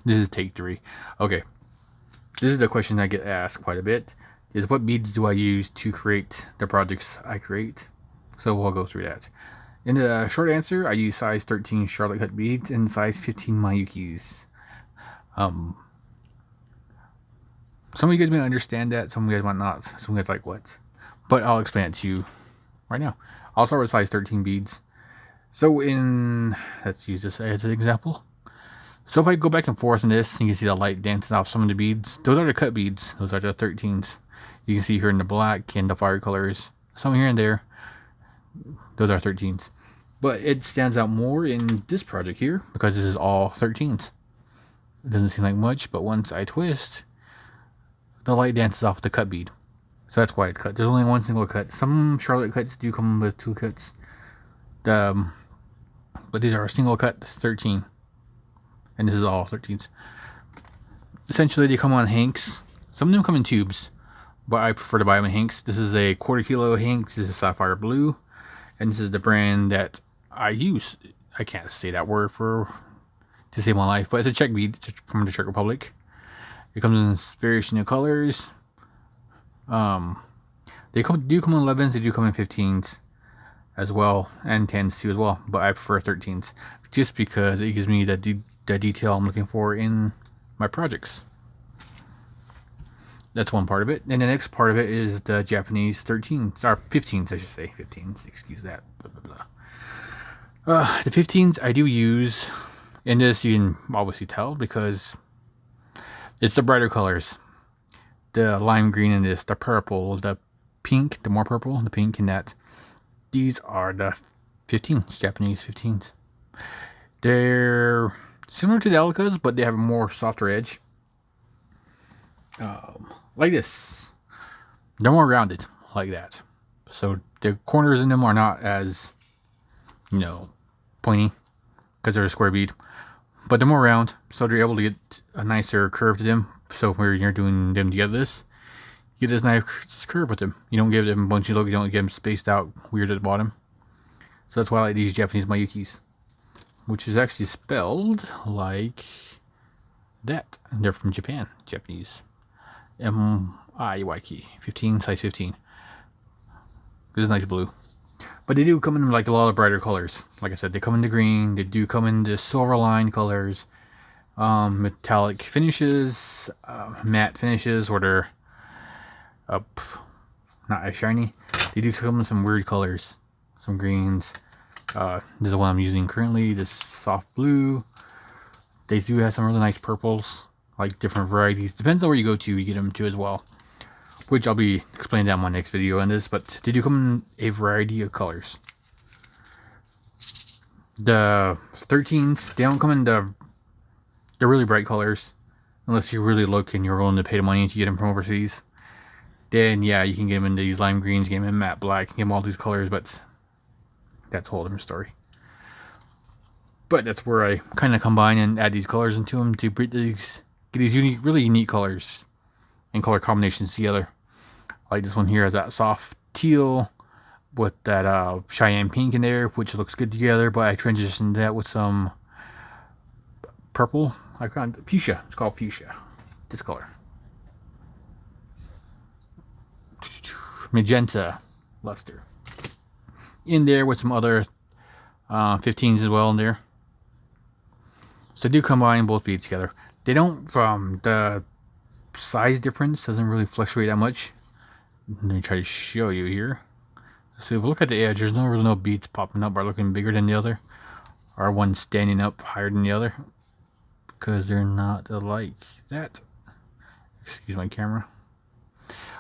This is take 3. Okay. This is the question I get asked quite a bit. Is what beads do I use to create the projects I create? So we'll go through that. In the short answer, I use size 13 Charlotte cut beads and size 15 Mayukis. Some of you guys may understand that, some of you guys might not. Some of you guys like what? But I'll explain it to you right now. I'll start with size 13 beads. So let's use this as an example. So if I go back and forth in this, you can see the light dancing off some of the beads. Those are the cut beads. Those are the 13s. You can see here in the black and the fire colors. Some here and there. Those are 13s. But it stands out more in this project here because this is all 13s. It doesn't seem like much, but once I twist, the light dances off the cut bead. So that's why it's cut. There's only one single cut. Some Charlotte cuts do come with 2 cuts. But these are a single cut 13. And this is all 13s. Essentially, they come on hanks. Some of them come in tubes, but I prefer to buy them in hanks. This is a 1/4 kilo hanks. This is Sapphire Blue. And this is the brand that I use. I can't say that word to save my life, but it's a Czech bead. It's from the Czech Republic. It comes in various new colors. They do come in 11s. They do come in 15s as well, and 10s too as well. But I prefer 13s just because it gives me the detail I'm looking for in my projects. That's one part of it. And the next part of it is the Japanese 13s, or 15s, I should say. 15s, excuse that. Blah, blah, blah. The 15s I do use, and this you can obviously tell because it's the brighter colors. The lime green in this, the purple, the pink, the more purple, the pink in that. These are the 15s, Japanese 15s. They're similar to the Elicas, but they have a more softer edge. Like this. They're more rounded, like that. So the corners in them are not as, pointy, because they're a square bead. But they're more round, so they're able to get a nicer curve to them. So when you're doing them together, you get this nice curve with them. You don't give them a bunchy look, you don't get them spaced out weird at the bottom. So that's why I like these Japanese Mayukis, which is actually spelled like that. And they're from Japan, Japanese. Miyuki, 15, size 15. This is nice blue. But they do come in like a lot of brighter colors. Like I said, they come in the green. They do come in the silver line colors. Metallic finishes. Matte finishes where they're not as shiny. They do come in some weird colors. Some greens. This is the one I'm using currently. This soft blue. They do have some really nice purples. Like different varieties. Depends on where you go to, you get them too as well. Which I'll be explaining that in my next video on this. But they do come in a variety of colors. The 13s, they don't come in the really bright colors. Unless you really look and you're willing to pay the money to get them from overseas. Then yeah, you can get them in these lime greens, get them in matte black, get them all these colors. But that's a whole different story. But that's where I kind of combine and add these colors into them to get these unique, really unique colors and color combinations together. Like this one here has that soft teal with that cyan pink in there, which looks good together. But I transitioned that with some purple. I found fuchsia. It's called fuchsia. This color. Magenta luster. In there with some other 15s as well in there. So I do combine both beads together. They don't, the size difference doesn't really fluctuate that much. Let me try to show you here. So if you look at the edge, there's really no beads popping up or looking bigger than the other. Or one standing up higher than the other. Because they're not alike that. Excuse my camera.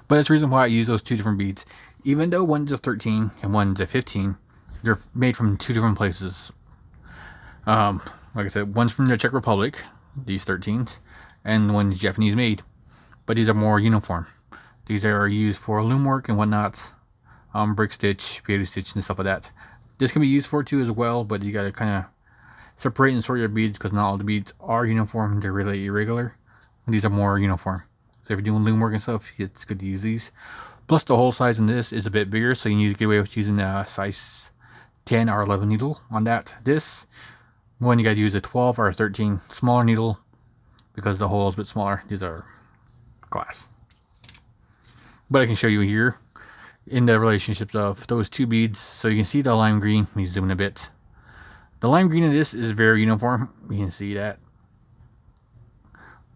But that's the reason why I use those two different beads. Even though one's a 13 and one's a 15, they're made from two different places. Like I said, one's from the Czech Republic, these 13s, and one's Japanese made. But these are more uniform. These are used for loom work and whatnot, brick stitch, beauty stitch, and stuff like that. This can be used for it too as well, but you gotta kind of separate and sort your beads because not all the beads are uniform. They're really irregular. These are more uniform. So if you're doing loom work and stuff, it's good to use these. Plus the hole size in this is a bit bigger, so you need to get away with using a size 10 or 11 needle on that. This one you gotta use a 12 or a 13 smaller needle because the hole is a bit smaller. These are glass. But I can show you here in the relationships of those two beads. So you can see the lime green. Let me zoom in a bit. The lime green of this is very uniform. You can see that.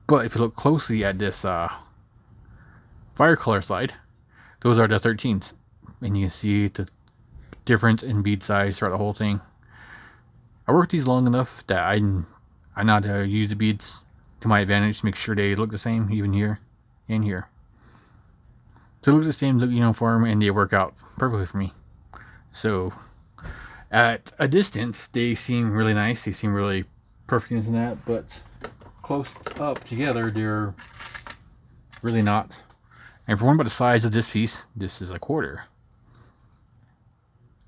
But if you look closely at this fire color side, those are the 13s. And you can see the difference in bead size throughout the whole thing. I worked these long enough that I know how to use the beads to my advantage to make sure they look the same, even here and here. So they look the same, look uniform, and they work out perfectly for me. So at a distance, they seem really nice. They seem really perfect in that, but close up together, they're really not. And for one, by the size of this piece, this is a quarter.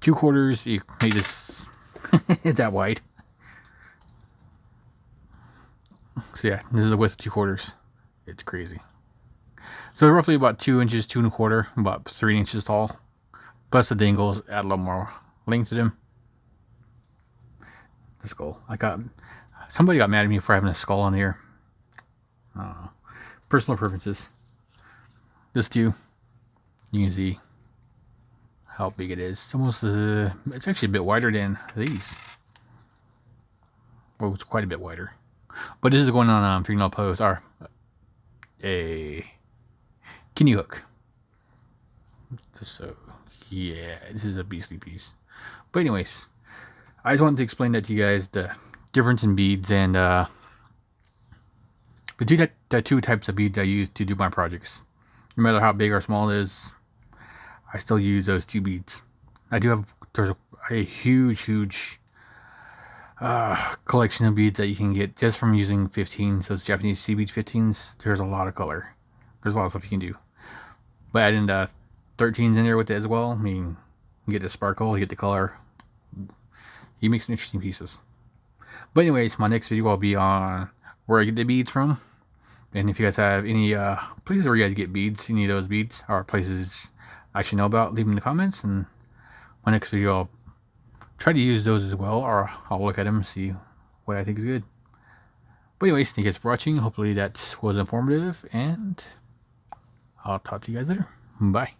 2 quarters, you make this that wide. So yeah, this is the width of 2 quarters. It's crazy. So roughly about 2 inches, 2 1/4, about 3 inches tall. Plus the dangles add a little more length to them. The skull. Somebody got mad at me for having a skull on here. Personal preferences. This too, you can see how big it is. It's almost it's actually a bit wider than these. Well, it's quite a bit wider. But this is going on fingernail pose, or a kidney hook. So yeah, this is a beastly piece. But anyways, I just wanted to explain that to you guys, the difference in beads and the two types of beads I use to do my projects. No matter how big or small it is, I still use those 2 beads. There's a huge collection of beads that you can get just from using 15s, those Japanese sea bead 15s. There's a lot of color. There's a lot of stuff you can do. But adding the 13s in there with it as well, I mean, you get the sparkle, you get the color. You make some interesting pieces. But anyways, my next video will be on where I get the beads from. And if you guys have any places where you guys get beads, any of those beads, or places I should know about, leave them in the comments. And my next video, I'll try to use those as well, or I'll look at them and see what I think is good. But anyways, thank you guys for watching. Hopefully that was informative, and I'll talk to you guys later. Bye.